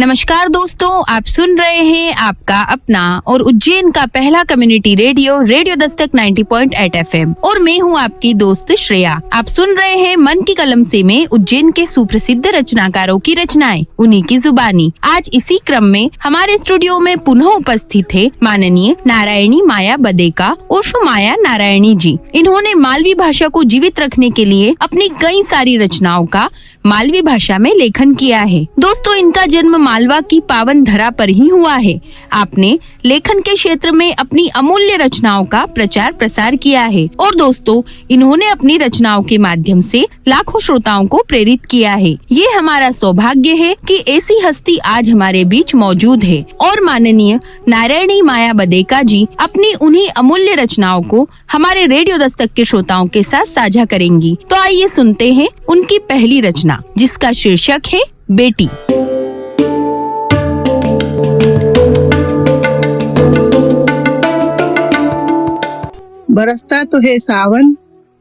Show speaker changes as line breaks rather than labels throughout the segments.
नमस्कार दोस्तों, आप सुन रहे हैं आपका अपना और उज्जैन का पहला community radio radio Dastak 90.8 FM और मैं हूं आपकी दोस्त श्रेया। आप सुन रहे हैं मन की कलम से में उज्जैन के सुप्रसिद्ध रचनाकारों की रचनाएं, उन्हीं की जुबानी। आज इसी क्रम में हमारे स्टूडियो में पुनः उपस्थित है माननीय नारायणी माया बदेका उर्फ माया नारायणी जी। इन्होंने मालवी भाषा को जीवित रखने के लिए अपनी कई सारी रचनाओं का मालवी भाषा में लेखन किया है। दोस्तों, इनका जन्म मालवा की पावन धरा पर ही हुआ है। आपने लेखन के क्षेत्र में अपनी अमूल्य रचनाओं का प्रचार प्रसार किया है और दोस्तों, इन्होंने अपनी रचनाओं के माध्यम से लाखों श्रोताओं को प्रेरित किया है। ये हमारा सौभाग्य है कि ऐसी हस्ती आज हमारे बीच मौजूद है और माननीय नारायणी माया बदेका जी अपनी उन्हीं अमूल्य रचनाओं को हमारे रेडियो दस्तक के श्रोताओं के साथ साझा करेंगी। तो आइए सुनते हैं उनकी पहली रचना, जिसका शीर्षक है बेटी।
बरसता तो है सावन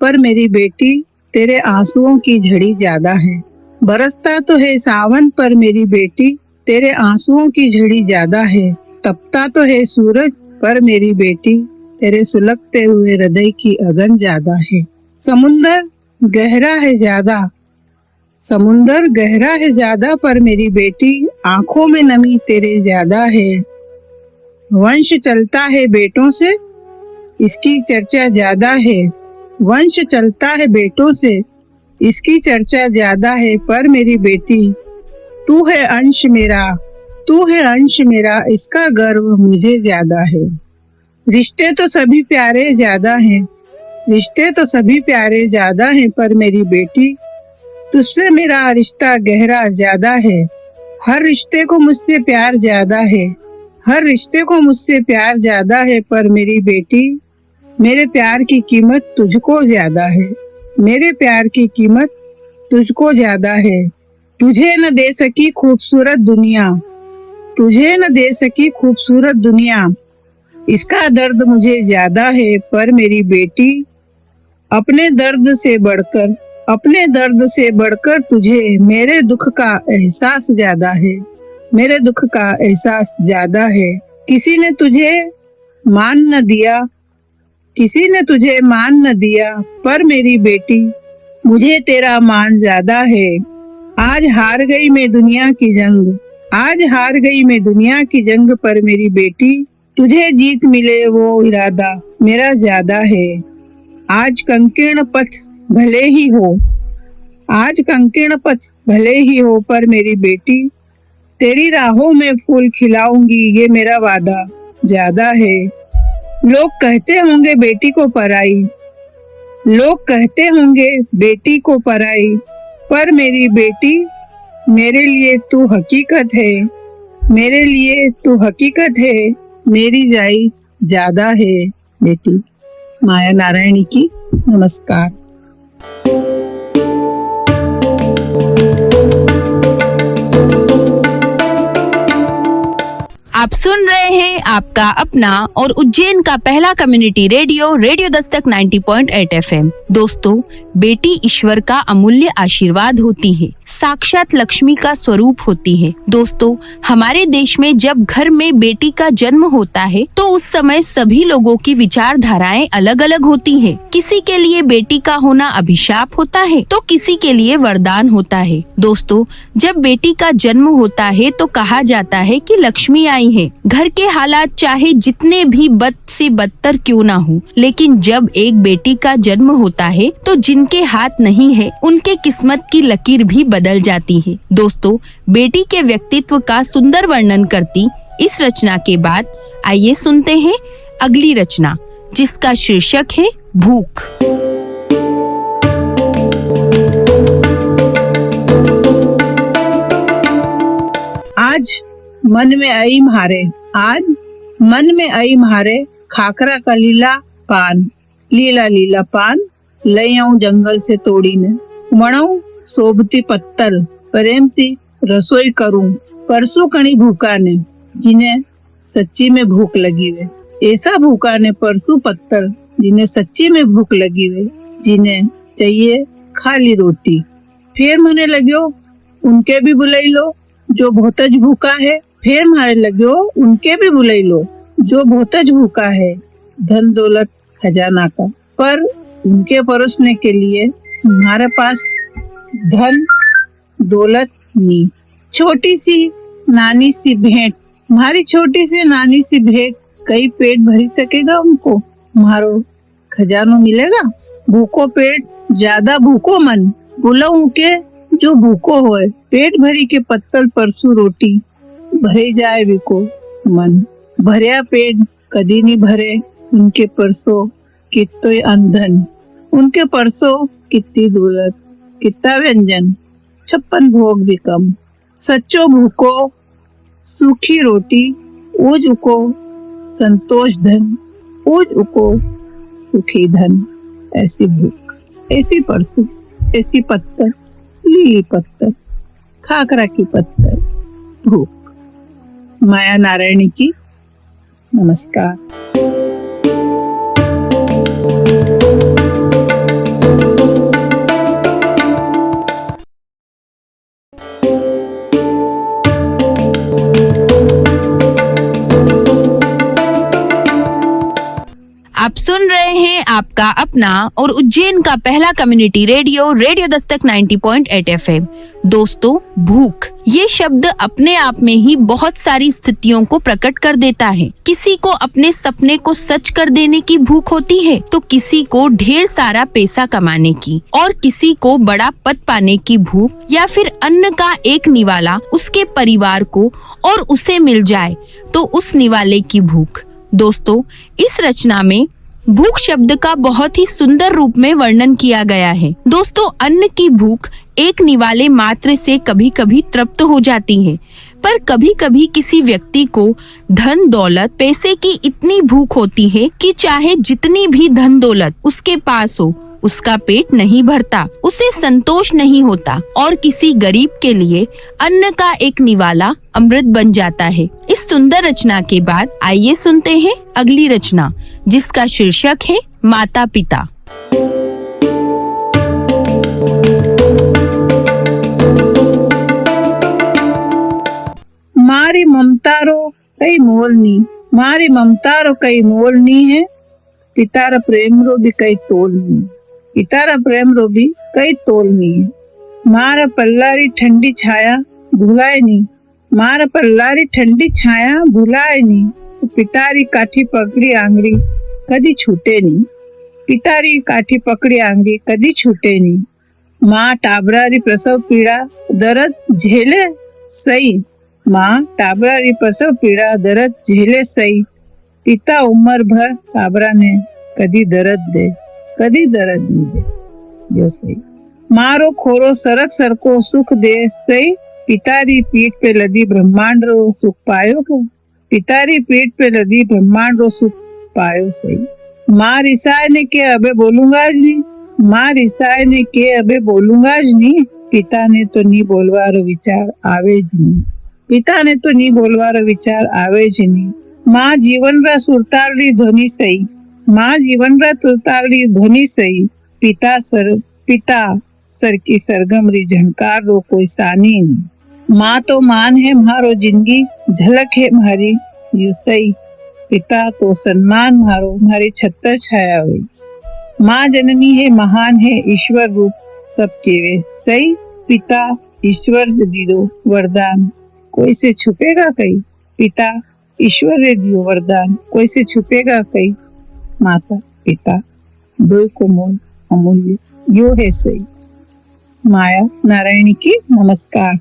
पर मेरी बेटी तेरे आंसुओं की झड़ी ज्यादा है। बरसता तो है सावन पर मेरी बेटी तेरे आंसुओं की झड़ी ज्यादा है। तपता तो है सूरज पर मेरी बेटी तेरे सुलगते हुए हृदय की अगन ज्यादा है। समुंदर गहरा है ज्यादा, समुंदर गहरा है ज्यादा पर मेरी बेटी आंखों में नमी तेरे ज्यादा है। वंश चलता है बेटों से इसकी चर्चा ज्यादा है। वंश चलता है बेटों से इसकी चर्चा ज्यादा है पर मेरी बेटी तू है अंश मेरा, तू है अंश मेरा, इसका गर्व मुझे ज्यादा है। रिश्ते तो सभी प्यारे ज्यादा हैं, रिश्ते तो सभी प्यारे ज्यादा हैं पर मेरी बेटी तुझसे मेरा रिश्ता गहरा ज्यादा है। हर रिश्ते को मुझसे प्यार ज्यादा है, हर रिश्ते को मुझसे प्यार ज्यादा है पर मेरी बेटी मेरे प्यार की कीमत तुझको ज्यादा है। मेरे प्यार की कीमत तुझको ज्यादा है। तुझे न दे सकी खूबसूरत दुनिया, तुझे न दे सकी खूबसूरत दुनिया, इसका दर्द मुझे ज्यादा है पर मेरी बेटी अपने दर्द से बढ़कर, अपने दर्द से बढ़कर तुझे मेरे दुख का एहसास ज्यादा है। मेरे दुख का एहसास ज्यादा है। किसी ने तुझे मान न दिया, किसी ने तुझे मान न दिया पर मेरी बेटी मुझे तेरा मान ज्यादा है। आज हार गई मैं दुनिया की जंग, आज हार गई मैं दुनिया की जंग पर मेरी बेटी तुझे जीत मिले वो इरादा मेरा ज्यादा है। आज कंकीर्ण पथ भले ही हो, आज कंकीर्ण पथ भले ही हो पर मेरी बेटी तेरी राहों में फूल खिलाऊंगी ये मेरा वादा ज्यादा है। लोग कहते होंगे बेटी को पराई, लोग कहते होंगे बेटी को पराई पर मेरी बेटी मेरे लिए तू हकीकत है, मेरे लिए तू हकीकत है, मेरी जाई ज्यादा है बेटी। माया नारायणी की नमस्कार।
आप सुन रहे हैं आपका अपना और उज्जैन का पहला community radio radio Dastak 90.8 FM। दोस्तों, बेटी ईश्वर का अमूल्य आशीर्वाद होती है, साक्षात लक्ष्मी का स्वरूप होती है। दोस्तों, हमारे देश में जब घर में बेटी का जन्म होता है तो उस समय सभी लोगों की विचारधाराएं अलग अलग होती है। किसी के लिए बेटी का होना अभिशाप होता है तो किसी के लिए वरदान होता है। दोस्तों, जब बेटी का जन्म होता है तो कहा जाता है कि लक्ष्मी आई है। घर के हालात चाहे जितने भी बद से बदतर क्यों ना हो, लेकिन जब एक बेटी का जन्म होता है तो जिनके हाथ नहीं है उनके किस्मत की लकीर भी बदल जाती है। दोस्तों, बेटी के व्यक्तित्व का सुंदर वर्णन करती इस रचना के बाद आइए सुनते हैं अगली रचना, जिसका शीर्षक है भूख।
आज मन में आई म्हारे, आज मन में आई म्हारे खाकरा का लीला पान, लीला लीला पान लई आऊं जंगल से तोड़ी ने, वणों शोभती पत्तल प्रेमती रसोई करूं, परसों कणी भूखा ने जिन्हें सच्ची में भूख लगी वे। ऐसा भूखा ने परसों पत्तल जिन्हें सच्ची में भूख लगी वे, जिन्हें चाहिए खाली रोटी। फिर मने लग्यो उनके भी बुलाई लो, जो बहुतज भूखा है फिर मारे लगो उनके भी बुलाई लो। जो बहुतज भूखा है धन दौलत खजाना का, पर उनके परोसने के लिए हमारे पास धन दौलत नहीं। छोटी सी नानी सी भेंट, हमारी छोटी सी नानी सी भेंट कई पेट भरी सकेगा उनको, मारो खजानो मिलेगा। भूखो पेट ज्यादा भूखो मन, बुलाऊं के जो भूखो होए। पेट भरी के पत्तल परसू रोटी, भरे जाए बिको मन। भरिया पेट कदी नहीं भरे, उनके परसों कितोय अंधन। उनके परसों कितनी दौलत, कितना व्यंजन, 56 भोग भी कम। सच्चो भूखो सूखी रोटी, ऊज उको संतोष धन, ऊज उको सुखी धन। ऐसी भूख, ऐसी परसों, ऐसी पत्थर, लीली पत्थर, खाकरा की पत्थर, भूख। माया नारायणी की नमस्कार।
आप सुन रहे हैं आपका अपना और उज्जैन का पहला community radio, radio Dastak 90.8 FM। दोस्तों, भूख ये शब्द अपने आप में ही बहुत सारी स्थितियों को प्रकट कर देता है। किसी को अपने सपने को सच कर देने की भूख होती है, तो किसी को ढेर सारा पैसा कमाने की, और किसी को बड़ा पद पाने की भूख, या फिर अन्न का एक निवाला उसके परिवार को और उसे मिल जाए तो उस निवाले की भूख। दोस्तों, इस रचना में भूख शब्द का बहुत ही सुंदर रूप में वर्णन किया गया है। दोस्तों, अन्न की भूख एक निवाले मात्र से कभी कभी तृप्त हो जाती है, पर कभी कभी किसी व्यक्ति को धन दौलत पैसे की इतनी भूख होती है कि चाहे जितनी भी धन दौलत उसके पास हो, उसका पेट नहीं भरता, उसे संतोष नहीं होता, और किसी गरीब के लिए अन्न का एक निवाला अमृत बन जाता है। इस सुंदर रचना के बाद आइए सुनते हैं अगली रचना, जिसका शीर्षक है माता पिता।
मारी ममतारो कई मोल नी, मारी ममतारो कई मोल नी है। पितारा प्रेम रो भी कई तोल नी, पितारा प्रेम रो भी कई तोल नी है। मारा पल्लारी ठंडी छाया भुलाए नी, मारा पल्लारी ठंडी छाया भुलाए नी। तो पितारी काठी पकड़ी आंगरी कदी छूटे नी, पितारी काठी पकड़ी आंगरी कदी छूटे नी। माँ टाबरारी प्रसव पीड़ा दर्द झेले सही, माँ टाबरारी प्रसव पीड़ा दर्द झेले सही। पिता उम्र भर टाबरा ने कदी दर्द दे, कदी दर्द नहीं दे, जो सही। मारो खोरो सरक सरको सुख दे सही, पितारी पीठ पे लदी ब्रह्मांड रो सुख पायो को, पितारी पीठ पे लदी ब्रह्मांड रो सुख पायो सही। माँ रिसाए ने के अबे बोलूंगा ज नहीं, माँ रिसाए ने के अबे बोलूंगा ज नहीं। पिता ने तो नहीं बोलवारो विचार आवे ज नहीं, पिता ने तो नहीं बोलवारो विचार आवे ज नहीं। माँ जीवन रा सुरताल री ध्वनि सही, माँ जीवन रा सुरताल री ध्वनि सही। पिता सर की सरगम री झंकार रो कोई सानी नहीं। माँ तो मान है म्हारो जिंदगी, झलक है म्हारी यू सही। पिता तो सम्मान म्हारो म्हारी छत्तर छाया हुई। माँ जननी है महान है ईश्वर रूप सबके वे सही। पिता ईश्वर से दियो वरदान कोई से छुपेगा कहीं, पिता ईश्वर ने दियो वरदान कोई से छुपेगा कहीं। माता पिता दो को मोल अमूल्य यो है सही। माया नारायणी की नमस्कार।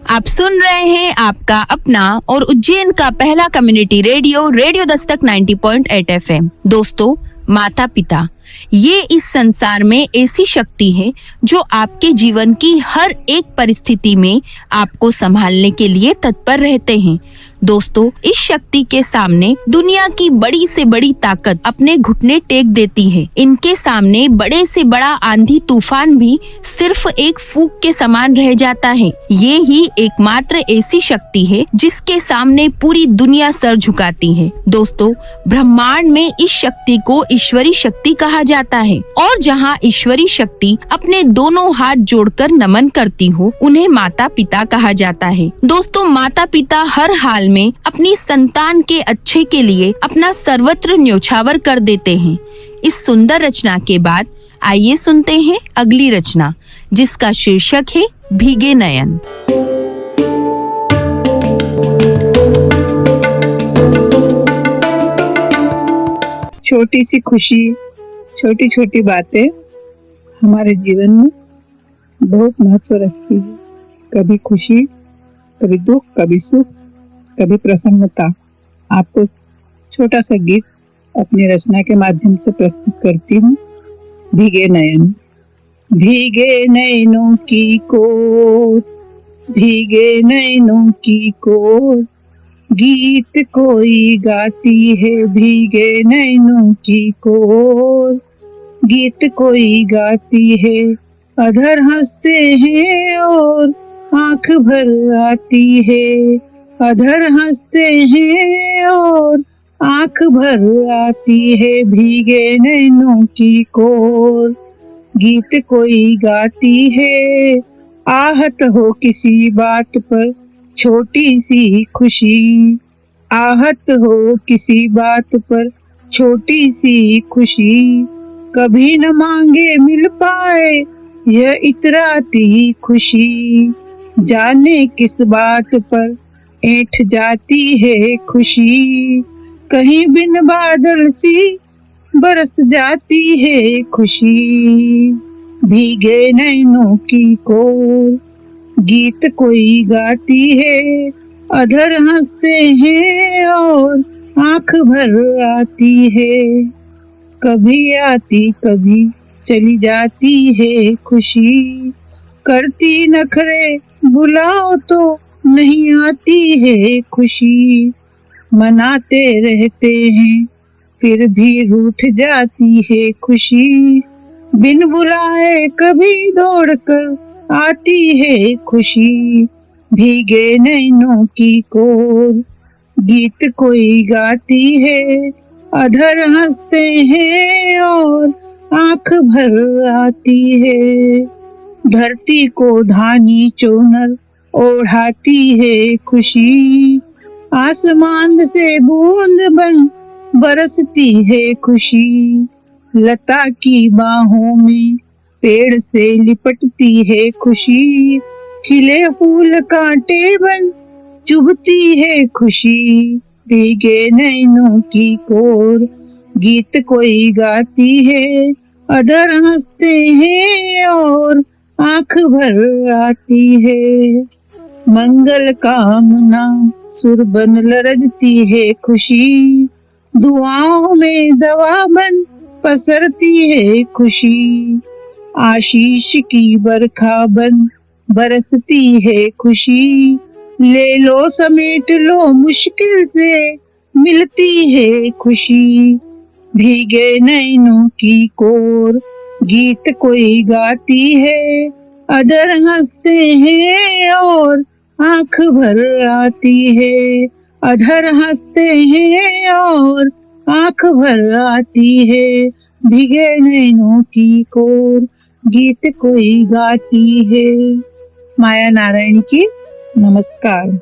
आप सुन रहे हैं आपका अपना और उज्जैन का पहला community radio, radio Dastak 90.8 FM। दोस्तों, माता पिता ये इस संसार में ऐसी शक्ति है जो आपके जीवन की हर एक परिस्थिति में आपको संभालने के लिए तत्पर रहते हैं। दोस्तों, इस शक्ति के सामने दुनिया की बड़ी से बड़ी ताकत अपने घुटने टेक देती है। इनके सामने बड़े से बड़ा आंधी तूफान भी सिर्फ एक फूंक के समान रह जाता है। ये ही एकमात्र ऐसी शक्ति है जिसके सामने पूरी दुनिया सर झुकाती है। दोस्तों, ब्रह्मांड में इस शक्ति को ईश्वरी शक्ति कहा जाता है और जहाँ ईश्वरी शक्ति अपने दोनों हाथ जोड़कर नमन करती हो, उन्हें माता पिता कहा जाता है। दोस्तों, माता पिता हर हाल में अपनी संतान के अच्छे के लिए अपना सर्वत्र न्योछावर कर देते हैं। इस सुंदर रचना के बाद आइए सुनते हैं अगली रचना, जिसका शीर्षक है भीगे नयन।
छोटी सी खुशी, छोटी छोटी बातें हमारे जीवन में बहुत महत्व रखती है। कभी खुशी, कभी दुख, कभी सुख, कभी प्रसन्नता। आपको छोटा सा गीत अपनी रचना के माध्यम से प्रस्तुत करती हूँ। भीगे नयन। भीगे नैनों की कोर, भीगे नैनों की कोर, गीत कोई गाती है। भीगे नैनों की कोर, गीत कोई गाती है। अधर हंसते हैं और आंख भर आती है। अधर हंसते हैं और आंख भर आती है। भीगे नैनों की कोर, गीत कोई गाती है। आहत हो किसी बात पर छोटी सी खुशी, आहत हो किसी बात पर छोटी सी खुशी, कभी न मांगे मिल पाए यह इतराती खुशी। जाने किस बात पर ऐंठ जाती है खुशी, कहीं बिन बादल सी बरस जाती है खुशी। भीगे नैनों की कोर, गीत कोई गाती है। अधर हंसते हैं और आंख भर आती है। कभी आती कभी चली जाती है खुशी, करती नखरे बुलाओ तो नहीं आती है खुशी। मनाते रहते हैं फिर भी रूठ जाती है खुशी, बिन बुलाए कभी दौड़कर आती है खुशी। भीगे नैनों की कोर, गीत कोई गाती है। अधर हंसते हैं और आंख भर आती है। धरती को धानी चोनर ओढ़ाती है खुशी, आसमान से बूंद बन बरसती है खुशी। लता की बाहों में पेड़ से लिपटती है खुशी, खिले फूल कांटे बन चुभती है खुशी। भीगे नैनों की कोर, गीत कोई गाती है। अधर हंसते हैं और आंख भर आती है। मंगल कामना सुर बन लरजती है खुशी, दुआओं में दवा बन पसरती है खुशी। आशीष की बरखा बन बरसती है खुशी, ले लो समेट लो मुश्किल से मिलती है खुशी। भीगे नैनों की कोर, गीत कोई गाती है। अधर हंसते हैं और आंख भर आती है। अधर हंसते हैं और आंख भर आती है। भीगे नैनों की कोर, गीत कोई गाती है। माया नारायण की नमस्कार।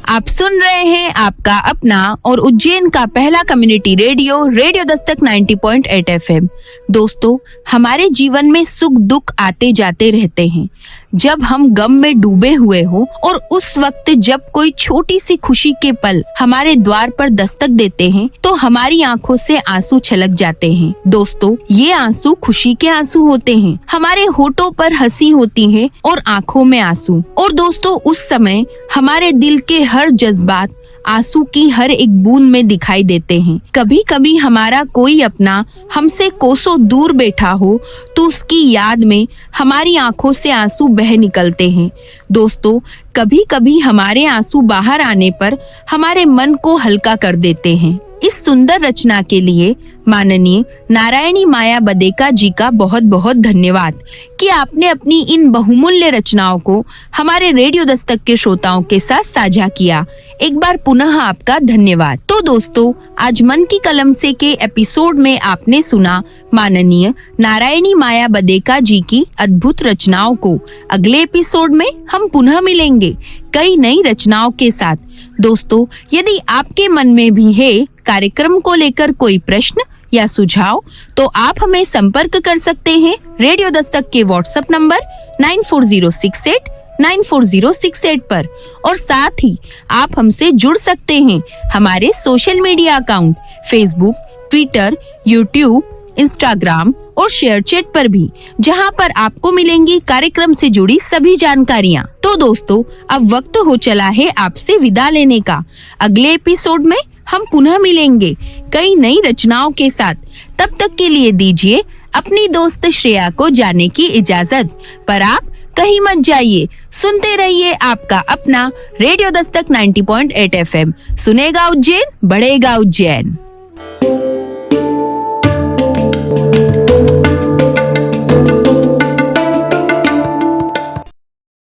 आप सुन रहे हैं आपका अपना और उज्जैन का पहला community radio, radio Dastak 90.8 FM। दोस्तों, हमारे जीवन में सुख दुख आते जाते रहते हैं, जब हम गम में डूबे हुए हो और उस वक्त जब कोई छोटी सी खुशी के पल हमारे द्वार पर दस्तक देते हैं तो हमारी आंखों से आंसू छलक जाते हैं। दोस्तों, ये आंसू खुशी के आंसू होते हैं। हमारे होठों पर हंसी होती है और आंखों में आंसू। और दोस्तों, उस समय हमारे दिल के हर जज्बात आंसू की हर एक बूंद में दिखाई देते हैं। कभी कभी हमारा कोई अपना हमसे कोसों दूर बैठा हो तो उसकी याद में हमारी आंखों से आंसू बह निकलते हैं। दोस्तों, कभी कभी हमारे आंसू बाहर आने पर हमारे मन को हल्का कर देते हैं। इस सुंदर रचना के लिए माननीय नारायणी माया बदेका जी का बहुत बहुत धन्यवाद कि आपने अपनी इन बहुमूल्य रचनाओं को हमारे रेडियो दस्तक के श्रोताओं के साथ साझा किया। एक बार पुनः आपका धन्यवाद। तो दोस्तों, आज मन की कलम से के एपिसोड में आपने सुना माननीय नारायणी माया बदेका जी की अद्भुत रचनाओं को। अगले एपिसोड में हम पुनः मिलेंगे कई नई रचनाओं के साथ। दोस्तों, यदि आपके मन में भी है कार्यक्रम को लेकर कोई प्रश्न या सुझाव तो आप हमें संपर्क कर सकते हैं रेडियो दस्तक के व्हाट्सएप नंबर 9406894068 पर। और साथ ही आप हमसे जुड़ सकते हैं हमारे social media account Facebook, Twitter, YouTube, Instagram और शेयरचैट पर भी, जहां पर आपको मिलेंगी कार्यक्रम से जुड़ी सभी जानकारियां। तो दोस्तों, अब वक्त हो चला है आपसे विदा लेने का। अगले एपिसोड में हम पुनः मिलेंगे कई नई रचनाओं के साथ। तब तक के लिए दीजिए अपनी दोस्त श्रेया को जाने की इजाजत। पर आप कहीं मत जाइए, सुनते रहिए आपका अपना रेडियो दस्तक 90.8 FM। सुनेगा उज्जैन, बढ़ेगा उज्जैन।